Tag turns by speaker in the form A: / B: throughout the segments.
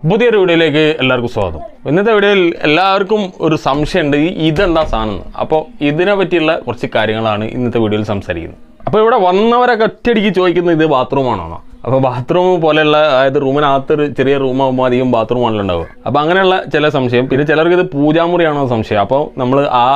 A: പുതിയൊരു വീഡിയോയിലേക്ക് എല്ലാവർക്കും സ്വാഗതം. ഇന്നത്തെ വീഡിയോയിൽ എല്ലാവർക്കും ഒരു സംശയമുണ്ട്, ഇതെന്താ സാധനം. അപ്പോൾ ഇതിനെ പറ്റിയുള്ള കുറച്ച് കാര്യങ്ങളാണ് ഇന്നത്തെ വീഡിയോയിൽ സംസാരിക്കുന്നത്. അപ്പോൾ ഇവിടെ വന്നവരൊക്കെ ഒറ്റയടിക്ക് ചോദിക്കുന്നത് ഇത് ബാത്റൂമാണോ. അപ്പോൾ ബാത്റൂം പോലെയുള്ള, അതായത് റൂമിനകത്തൊരു ചെറിയ റൂമാകുമ്പോൾ അധികം ബാത്റൂമാണല്ലോ ഉണ്ടാവുക. അപ്പോൾ അങ്ങനെയുള്ള ചില സംശയം. പിന്നെ ചിലർക്ക് ഇത് പൂജാമുറിയാണോ സംശയം. അപ്പോൾ നമ്മൾ ആ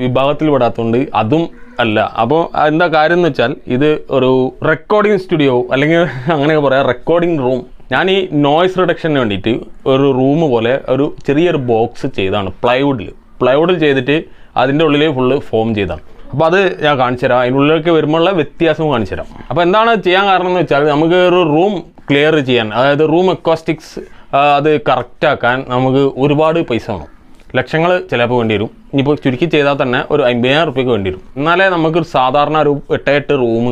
A: വിഭാഗത്തിൽ വിടാത്തതുകൊണ്ട് അതും അല്ല. അപ്പോൾ എന്താ കാര്യം എന്ന് വെച്ചാൽ, ഇത് ഒരു റെക്കോർഡിംഗ് സ്റ്റുഡിയോ അല്ലെങ്കിൽ അങ്ങനെയൊക്കെ പറയാം, റെക്കോർഡിംഗ് റൂം. ഞാൻ ഈ നോയ്സ് റിഡക്ഷന് വേണ്ടിയിട്ട് ഒരു റൂം പോലെ ഒരു ചെറിയൊരു ബോക്സ് ചെയ്താണ് പ്ലൈവുഡിൽ ചെയ്തിട്ട് അതിൻ്റെ ഉള്ളിൽ ഫുള്ള് ഫോം ചെയ്താണ്. അപ്പോൾ അത് ഞാൻ കാണിച്ചു തരാം, അതിനുള്ളിലേക്ക് വരുമ്പോഴുള്ള വ്യത്യാസവും കാണിച്ചു തരാം. അപ്പോൾ എന്താണ് ചെയ്യാൻ കാരണം എന്ന് വെച്ചാൽ, നമുക്ക് ഒരു റൂം ക്ലിയർ ചെയ്യാൻ, അതായത് റൂം അക്വാസ്റ്റിക്സ് അത് കറക്റ്റാക്കാൻ നമുക്ക് ഒരുപാട് പൈസ വേണം. ലക്ഷങ്ങൾ ചിലപ്പോൾ വേണ്ടി വരും. ഇനിയിപ്പോൾ ചുരുക്കി ചെയ്താൽ തന്നെ ഒരു 50,000 റുപ്യക്ക് വേണ്ടി വരും. എന്നാലേ നമുക്കൊരു സാധാരണ ഒരു 8 റൂം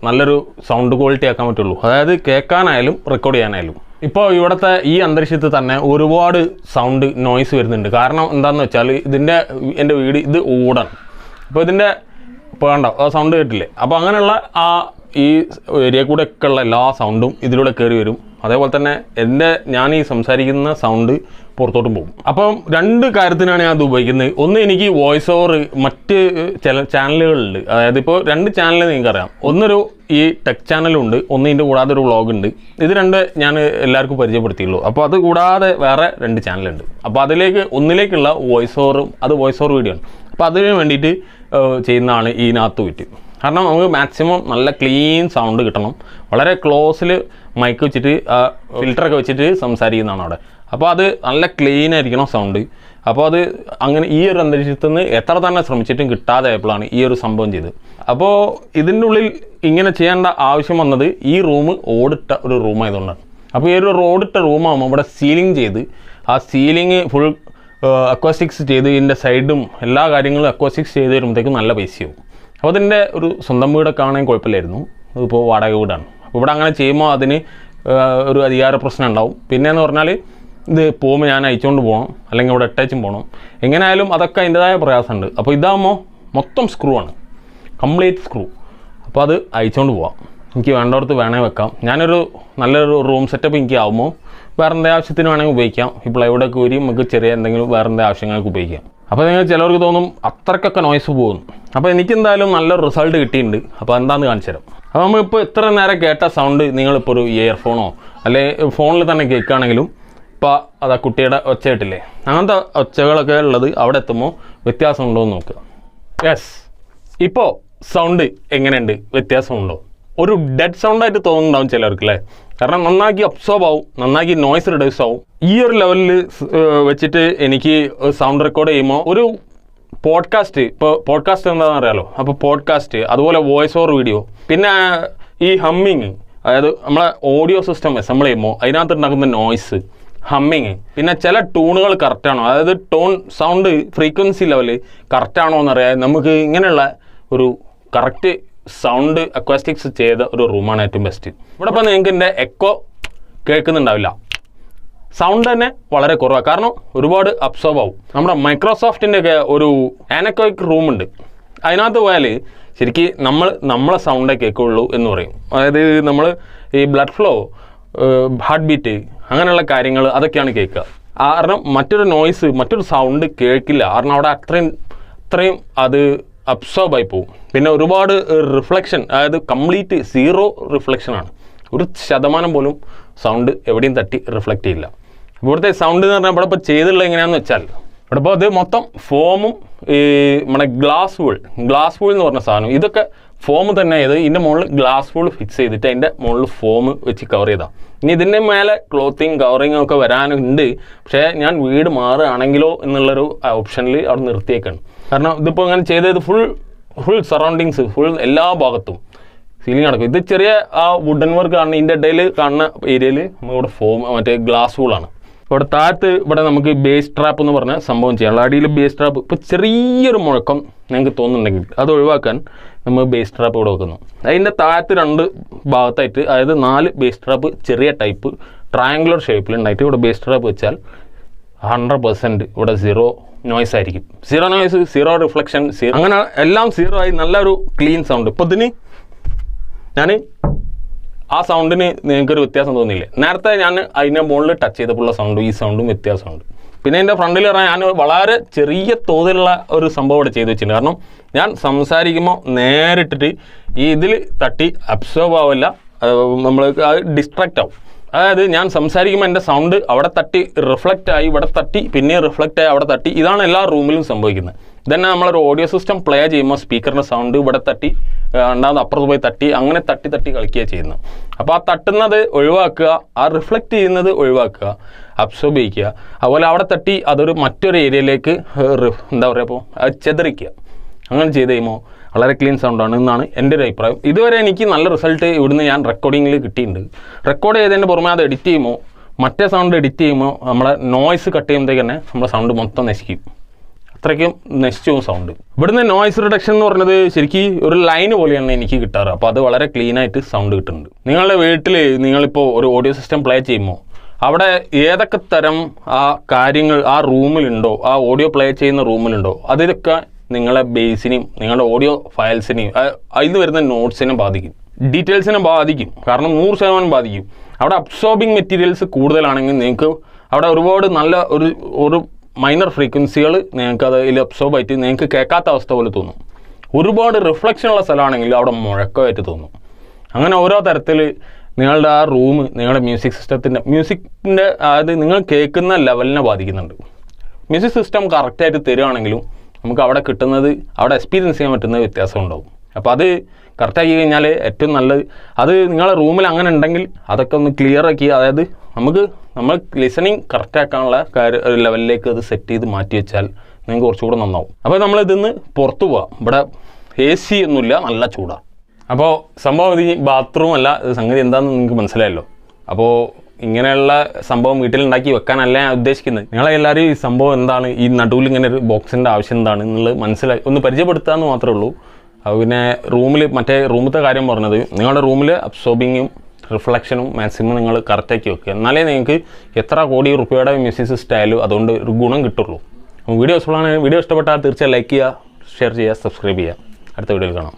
A: നല്ലൊരു സൗണ്ട് ക്വാളിറ്റി ആക്കാൻ പറ്റുള്ളൂ. അതായത് കേൾക്കാനായാലും റെക്കോർഡ് ചെയ്യാനായാലും. ഇപ്പോൾ ഇവിടുത്തെ ഈ അന്തരീക്ഷത്തിൽ തന്നെ ഒരുപാട് സൗണ്ട് നോയ്സ് വരുന്നുണ്ട്. കാരണം എന്താണെന്ന് വെച്ചാൽ, എൻ്റെ വീട് ഇത് ഓടാണ്. അപ്പോൾ ഇതിൻ്റെ ഇപ്പോൾ കണ്ടോ ആ സൗണ്ട് കേട്ടില്ലേ. അപ്പോൾ അങ്ങനെയുള്ള ഈ ഏരിയ കൂടെ ഒക്കെ ഉള്ള എല്ലാ സൗണ്ടും ഇതിലൂടെ കയറി വരും. അതേപോലെ തന്നെ ഞാൻ ഈ സംസാരിക്കുന്ന സൗണ്ട് പുറത്തോട്ടും പോകും. അപ്പം 2 കാര്യത്തിനാണ് ഞാൻ അത് ഉപയോഗിക്കുന്നത്. ഒന്ന്, എനിക്ക് വോയിസ് ഓവർ മറ്റ് ചില ചാനലുകളുണ്ട്. അതായത് ഇപ്പോൾ 2 ചാനൽ നിങ്ങൾക്കറിയാം. ഒന്നൊരു ഈ ടെക് ചാനലുണ്ട്, ഒന്ന് ഇതിൻ്റെ കൂടാതെ ഒരു വ്ളോഗ് ഉണ്ട്. ഇത് 2 ഞാൻ എല്ലാവർക്കും പരിചയപ്പെടുത്തിയുള്ളൂ. അപ്പോൾ അത് കൂടാതെ വേറെ 2 ചാനലുണ്ട്. അപ്പോൾ ഒന്നിലേക്കുള്ള വോയിസ് ഓവറും, അത് വോയിസ് ഓവർ വീഡിയോ ആണ്. അപ്പോൾ അതിന് വേണ്ടിയിട്ട് ചെയ്യുന്നതാണ് ഇതിനകത്ത് പോയിട്ട്. കാരണം നമുക്ക് മാക്സിമം നല്ല ക്ലീൻ സൗണ്ട് കിട്ടണം. വളരെ ക്ലോസിൽ മൈക്ക് വെച്ചിട്ട് ഫിൽറ്ററൊക്കെ വെച്ചിട്ട് സംസാരിക്കുന്നതാണ് അവിടെ. അപ്പോൾ അത് നല്ല ക്ലീൻ ആയിരിക്കണം സൗണ്ട്. അപ്പോൾ അത് അങ്ങനെ ഈ ഒരു അന്തരീക്ഷത്തിൽ നിന്ന് എത്ര തന്നെ ശ്രമിച്ചിട്ടും കിട്ടാതെ ആയപ്പോഴാണ് ഈ ഒരു സംഭവം ചെയ്തത്. അപ്പോൾ ഇതിൻ്റെ ഉള്ളിൽ ഇങ്ങനെ ചെയ്യേണ്ട ആവശ്യം വന്നത്, ഈ റൂം ഓടിട്ട ഒരു റൂമായതുകൊണ്ടാണ്. അപ്പോൾ ഈ ഒരു ഓടിട്ട റൂമാകുമ്പോൾ ഇവിടെ സീലിംഗ് ചെയ്ത്, ആ സീലിംഗ് ഫുൾ അക്വാസ്റ്റിക്സ് ചെയ്ത് ഇതിൻ്റെ സൈഡും എല്ലാ കാര്യങ്ങളും അക്വാസ്റ്റിക്സ് ചെയ്ത് വരുമ്പോഴത്തേക്കും നല്ല പൈസയാവും. അപ്പോൾ അതിൻ്റെ ഒരു സ്വന്തം വീടൊക്കെ ആണെങ്കിൽ കുഴപ്പമില്ലായിരുന്നു. അതിപ്പോൾ വാടക വീടാണ്. അപ്പോൾ ഇവിടെ അങ്ങനെ ചെയ്യുമ്പോൾ അതിന് ഒരു അധികാര പ്രശ്നം ഉണ്ടാവും. പിന്നെയെന്ന് പറഞ്ഞാൽ, ഇത് പോകുമ്പോൾ ഞാൻ അയച്ചുകൊണ്ട് പോകണം, അല്ലെങ്കിൽ ഇവിടെ ഇട്ടേച്ചും പോകണം. എങ്ങനെയായാലും അതൊക്കെ അതിൻ്റെതായ പ്രയാസമുണ്ട്. അപ്പോൾ ഇതാകുമ്പോൾ മൊത്തം സ്ക്രൂ ആണ്, കംപ്ലീറ്റ് സ്ക്രൂ. അപ്പോൾ അത് അയച്ചുകൊണ്ട് പോവാം. എനിക്ക് വേണ്ടവർക്ക് വേണേൽ വെക്കാം. നല്ലൊരു റൂം സെറ്റപ്പ് എനിക്ക് ആകുമ്പോൾ വേറെ എന്തെങ്കിലും ആവശ്യത്തിന് വേണമെങ്കിൽ ഉപയോഗിക്കാം. ഈ പ്ലൈവുഡൊക്കെ ഊരി നമുക്ക് ചെറിയ എന്തെങ്കിലും വേറെ എന്തെങ്കിലും ആവശ്യങ്ങൾക്ക് ഉപയോഗിക്കാം. അപ്പോൾ നിങ്ങൾ ചിലർക്ക് തോന്നും അത്രയ്ക്കൊക്കെ നോയ്സ് പോകുന്നു. അപ്പോൾ എനിക്കെന്തായാലും നല്ലൊരു റിസൾട്ട് കിട്ടിയിട്ടുണ്ട്. അപ്പോൾ എന്താണെന്ന് കാണിച്ചു തരാം. അപ്പോൾ നമ്മളിപ്പോൾ ഇത്ര നേരം കേട്ട സൗണ്ട് നിങ്ങളിപ്പോൾ ഒരു ഇയർഫോണോ അല്ലെങ്കിൽ ഫോണിൽ തന്നെ കേൾക്കുകയാണെങ്കിലും, ഇപ്പോൾ അതാ കുട്ടിയുടെ ഒച്ച കേട്ടില്ലേ, അങ്ങനത്തെ ഒച്ചകളൊക്കെ ഉള്ളത് അവിടെ എത്തുമ്പോൾ വ്യത്യാസം ഉണ്ടോ എന്ന് നോക്കുക. യെസ്, ഇപ്പോൾ സൗണ്ട് എങ്ങനെയുണ്ട്, വ്യത്യാസമുണ്ടോ? ഒരു ഡെഡ് സൗണ്ടായിട്ട് തോന്നുന്നുണ്ടാവും ചിലർക്ക് അല്ലേ. കാരണം നന്നാക്കി അബ്സോർബ് ആവും, നന്നാക്കി നോയ്സ് റിഡ്യൂസ് ആവും. ഈ ഒരു ലെവലിൽ വെച്ചിട്ട് എനിക്ക് സൗണ്ട് റെക്കോർഡ് ചെയ്യുമ്പോൾ ഒരു പോഡ്കാസ്റ്റ്, ഇപ്പോൾ പോഡ്കാസ്റ്റ് എന്താണെന്ന് അറിയാലോ. അപ്പോൾ പോഡ്കാസ്റ്റ്, അതുപോലെ വോയിസ് ഓവർ വീഡിയോ, പിന്നെ ഈ ഹമ്മിങ്, അതായത് നമ്മളെ ഓഡിയോ സിസ്റ്റം അസംബിൾ ചെയ്യുമ്പോൾ അതിനകത്ത് ഉണ്ടാക്കുന്ന നോയ്സ്, ഹമ്മിങ്, പിന്നെ ചില ടൂണുകൾ കറക്റ്റാണോ, അതായത് സൗണ്ട് ഫ്രീക്വൻസി ലെവൽ കറക്റ്റാണോ എന്നറിയാൻ നമുക്ക് ഇങ്ങനെയുള്ള ഒരു കറക്റ്റ് സൗണ്ട് അക്വാസ്റ്റിക്സ് ചെയ്ത ഒരു റൂമാണ് ഏറ്റവും ബെസ്റ്റ്. ഇവിടെ ഇപ്പോൾ നിങ്ങൾക്ക് എൻ്റെ എക്കോ കേൾക്കുന്നുണ്ടാവില്ല. സൗണ്ട് തന്നെ വളരെ കുറവാണ്, കാരണം ഒരുപാട് അബ്സോർബ് ആവും. നമ്മുടെ മൈക്രോസോഫ്റ്റിൻ്റെ ഒക്കെ ഒരു ആനക്കോയ്ക്ക് റൂമുണ്ട്. അതിനകത്ത് പോയാൽ ശരിക്കും നമ്മളെ സൗണ്ടേ കേൾക്കുള്ളൂ എന്ന് പറയും. അതായത് നമ്മൾ ഈ ബ്ലഡ് ഫ്ലോ, ഹാർട്ട് ബീറ്റ്, അങ്ങനെയുള്ള കാര്യങ്ങൾ അതൊക്കെയാണ് കേൾക്കുക. കാരണം മറ്റൊരു സൗണ്ട് കേൾക്കില്ല. കാരണം അവിടെ അത്രയും അത് അബ്സോർബായി പോകും. പിന്നെ ഒരുപാട് റിഫ്ലക്ഷൻ, അതായത് കംപ്ലീറ്റ് 0 റിഫ്ലക്ഷനാണ്. 1% പോലും സൗണ്ട് എവിടെയും തട്ടി റിഫ്ലക്റ്റ് ചെയ്യില്ല. ഇവിടുത്തെ സൗണ്ട് എന്ന് പറഞ്ഞാൽ ഇവിടെ ഇപ്പോൾ ചെയ്തുള്ളത് എങ്ങനെയാണെന്ന് വെച്ചാൽ, ഇവിടെ ഇപ്പോൾ ഇത് മൊത്തം ഫോമും ഈ നമ്മുടെ ഗ്ലാസ് വൂൾ എന്ന് പറഞ്ഞ സാധനം, ഇതൊക്കെ ഫോം തന്നെ ചെയ്ത് ഇതിൻ്റെ മുകളിൽ ഗ്ലാസ് വൂൾ ഫിക്സ് ചെയ്തിട്ട് അതിൻ്റെ മുകളിൽ ഫോം വെച്ച് കവർ ചെയ്താൽ. ഇനി ഇതിൻ്റെ മേലെ ക്ലോത്തിങ് കവറിങ്ങും ഒക്കെ വരാനുണ്ട്. പക്ഷേ ഞാൻ വീട് മാറുകയാണെങ്കിലോ എന്നുള്ളൊരു ഓപ്ഷനിൽ അവിടെ നിർത്തിയേക്കാണ്. കാരണം ഇതിപ്പോൾ അങ്ങനെ ചെയ്തത് ഫുൾ സറൗണ്ടിങ്സ്, ഫുൾ എല്ലാ ഭാഗത്തും സീലിംഗ് നടക്കും. ഇത് ചെറിയ ആ വുഡൻ വർക്ക് കാണുന്ന ഇതിൻ്റെ ഇടയിൽ കാണുന്ന ഏരിയയിൽ നമ്മളിവിടെ മറ്റേ ഗ്ലാസ് വൂളാണ്. ഇവിടെ ഇവിടെ നമുക്ക് ബേസ് ട്രാപ്പ് എന്ന് പറഞ്ഞ സംഭവം ചെയ്യാനുള്ള. അടിയിൽ ബേസ് ട്രാപ്പ്, ഇപ്പോൾ ചെറിയൊരു മുഴക്കം നിങ്ങൾക്ക് തോന്നുന്നുണ്ടെങ്കിൽ അത് ഒഴിവാക്കാൻ നമ്മൾ ബേസ് ട്രാപ്പ് ഇവിടെ വെക്കുന്നു. അതിൻ്റെ താഴത്ത് 2 ഭാഗത്തായിട്ട്, അതായത് 4 ബേസ് ട്രാപ്പ് ചെറിയ ടൈപ്പ് ട്രയാങ്കുലർ ഷേപ്പിലുണ്ടായിട്ട് ഇവിടെ ബേസ് ട്രാപ്പ് വെച്ചാൽ 100% ഇവിടെ 0 നോയ്സ് ആയിരിക്കും. 0 നോയ്സ്, 0 റിഫ്ലക്ഷൻ, അങ്ങനെ എല്ലാം 0 ആയി നല്ലൊരു ക്ലീൻ സൗണ്ട്. ഇപ്പോൾ ഇതിന് ഞാൻ ആ സൗണ്ടിന് നിങ്ങൾക്കൊരു വ്യത്യാസം തോന്നിയില്ലേ? നേരത്തെ ഞാൻ അതിൻ്റെ മുകളിൽ ടച്ച് ചെയ്തപ്പോഴുള്ള സൗണ്ടും ഈ സൗണ്ടും വ്യത്യാസമുണ്ട്. പിന്നെ എൻ്റെ ഫ്രണ്ടിൽ പറഞ്ഞാൽ ഞാൻ വളരെ ചെറിയ തോതിലുള്ള ഒരു സംഭവം ഇവിടെ ചെയ്ത് വെച്ചിട്ടുണ്ട്. കാരണം ഞാൻ സംസാരിക്കുമ്പോൾ നേരിട്ടിട്ട് ഈ ഇതിൽ തട്ടി അബ്സോർബ് ആവില്ല, നമ്മൾ ഡിസ്ട്രാക്റ്റ് ആവും. അതായത് ഞാൻ സംസാരിക്കുമ്പോൾ എൻ്റെ സൗണ്ട് അവിടെ തട്ടി റിഫ്ലക്റ്റ് ആയി ഇവിടെ തട്ടി പിന്നെ റിഫ്ലക്റ്റ് ആയി അവിടെ തട്ടി. ഇതാണ് എല്ലാ റൂമിലും സംഭവിക്കുന്നത്. ഇതന്നെ നമ്മളൊരു ഓഡിയോ സിസ്റ്റം പ്ലേ ചെയ്യുമ്പോൾ സ്പീക്കറിൻ്റെ സൗണ്ട് ഇവിടെ തട്ടി രണ്ടാമത് അപ്പുറത്ത് പോയി തട്ടി അങ്ങനെ തട്ടി കളിക്കുക ചെയ്യുന്നത്. അപ്പോൾ ആ തട്ടുന്നത് ഒഴിവാക്കുക, ആ റിഫ്ലക്റ്റ് ചെയ്യുന്നത് ഒഴിവാക്കുക, അബ്സോർബ് ചെയ്യിക്കുക. അതുപോലെ അവിടെ തട്ടി അതൊരു മറ്റൊരു ഏരിയയിലേക്ക് എന്താ പറയുക അപ്പോൾ അത് ചെതറിക്കുക. അങ്ങനെ ചെയ്ത് കഴിയുമ്പോൾ വളരെ ക്ലീൻ സൗണ്ടാണ് എന്നാണ് എൻ്റെ ഒരു അഭിപ്രായം. ഇതുവരെ എനിക്ക് നല്ല റിസൾട്ട് ഇവിടുന്ന് ഞാൻ റെക്കോർഡിങ്ങിൽ കിട്ടിയിട്ടുണ്ട്. റെക്കോർഡ് ചെയ്തതിൻ്റെ പുറമെ അത് എഡിറ്റ് ചെയ്യുമ്പോൾ മറ്റേ സൗണ്ട് എഡിറ്റ് ചെയ്യുമ്പോൾ നമ്മളെ നോയ്സ് കട്ട് ചെയ്യുമ്പോഴത്തേക്ക് തന്നെ നമ്മുടെ സൗണ്ട് മൊത്തം നശിക്കും. അത്രയ്ക്കും നശിച്ചു പോകും സൗണ്ട്. ഇവിടുന്ന് നോയ്സ് റിഡക്ഷൻ എന്ന് പറഞ്ഞത് ശരിക്കും ഒരു ലൈന് പോലെയാണ് എനിക്ക് കിട്ടാറ്. അപ്പോൾ അത് വളരെ ക്ലീനായിട്ട് സൗണ്ട് കിട്ടുന്നുണ്ട്. നിങ്ങളുടെ വീട്ടിൽ നിങ്ങളിപ്പോൾ ഒരു ഓഡിയോ സിസ്റ്റം പ്ലേ ചെയ്യുമ്പോൾ അവിടെ ഏതൊക്കെ തരം ആ കാര്യങ്ങൾ ആ റൂമിലുണ്ടോ, ആ ഓഡിയോ പ്ലേ ചെയ്യുന്ന റൂമിലുണ്ടോ, അതിലൊക്കെ നിങ്ങളെ ബേസിനെയും നിങ്ങളുടെ ഓഡിയോ ഫയൽസിനെയും അതിൽ വരുന്ന നോട്ട്സിനെ ബാധിക്കും, ഡീറ്റെയിൽസിനെ ബാധിക്കും. കാരണം 100% ബാധിക്കും. അവിടെ അബ്സോർബിങ് മെറ്റീരിയൽസ് കൂടുതലാണെങ്കിൽ നിങ്ങൾക്ക് അവിടെ ഒരുപാട് നല്ല ഒരു മൈനർ ഫ്രീക്വൻസികൾ നിങ്ങൾക്ക് അതിൽ അബ്സോർബ് ആയിട്ട് നിങ്ങൾക്ക് കേൾക്കാത്ത അവസ്ഥ പോലെ തോന്നും. ഒരുപാട് റിഫ്ലക്ഷനുള്ള സ്ഥലമാണെങ്കിൽ അവിടെ മുഴക്കമായിട്ട് തോന്നും. അങ്ങനെ ഓരോ തരത്തിൽ നിങ്ങളുടെ ആ റൂം നിങ്ങളുടെ മ്യൂസിക്കിൻ്റെ അതായത് നിങ്ങൾ കേൾക്കുന്ന ലെവലിനെ ബാധിക്കുന്നുണ്ട്. മ്യൂസിക് സിസ്റ്റം കറക്റ്റായിട്ട് തരികയാണെങ്കിലും നമുക്ക് അവിടെ കിട്ടുന്നത് അവിടെ എക്സ്പീരിയൻസ് ചെയ്യാൻ പറ്റുന്ന വ്യത്യാസം ഉണ്ടാവും. അപ്പോൾ അത് കറക്റ്റാക്കി കഴിഞ്ഞാൽ ഏറ്റവും നല്ലത്. അത് നിങ്ങളുടെ റൂമിൽ അങ്ങനെ ഉണ്ടെങ്കിൽ അതൊക്കെ ഒന്ന് ക്ലിയർ ആക്കി, അതായത് നമ്മൾ ലിസണിങ് കറക്റ്റാക്കാനുള്ള ലെവലിലേക്ക് അത് സെറ്റ് ചെയ്ത് മാറ്റി വെച്ചാൽ നിങ്ങൾക്ക് കുറച്ചുകൂടെ നന്നാവും. അപ്പോൾ നമ്മളിതിന്ന് പുറത്തു പോവാം. ഇവിടെ AC ഒന്നുമില്ല, നല്ല ചൂടാണ്. അപ്പോൾ സംഭവം ഈ ബാത്റൂം അല്ല, സംഗതി എന്താണെന്ന് നിങ്ങൾക്ക് മനസ്സിലായല്ലോ. അപ്പോൾ ഇങ്ങനെയുള്ള സംഭവം വീട്ടിലുണ്ടാക്കി വെക്കാനല്ല ഞാൻ ഉദ്ദേശിക്കുന്നത്. നിങ്ങളെല്ലാവരും ഈ സംഭവം എന്താണ്, ഈ നടുവിൽ ഇങ്ങനെ ഒരു ബോക്സിൻ്റെ ആവശ്യം എന്താണ് എന്നുള്ളത് മനസ്സിലായി ഒന്ന് പരിചയപ്പെടുത്താമെന്ന് മാത്രമേ ഉള്ളൂ. പിന്നെ മറ്റേ റൂമിലത്തെ കാര്യം പറഞ്ഞത് നിങ്ങളുടെ റൂമിൽ അബ്സോർബിങ്ങും റിഫ്ലക്ഷനും മാക്സിമം നിങ്ങൾ കറക്റ്റാക്കി വെക്കുക. എന്നാലേ നിങ്ങൾക്ക് എത്ര കോടി റുപ്യയുടെ മ്യൂസിക് സ്റ്റൈലും അതുകൊണ്ട് ഒരു ഗുണം കിട്ടുള്ളൂ. വീഡിയോ ഇഷ്ടപ്പെട്ടാൽ തീർച്ചയായും ലൈക്ക് ചെയ്യുക, ഷെയർ ചെയ്യുക, സബ്സ്ക്രൈബ് ചെയ്യുക. അടുത്ത വീഡിയോയിൽ കാണാം.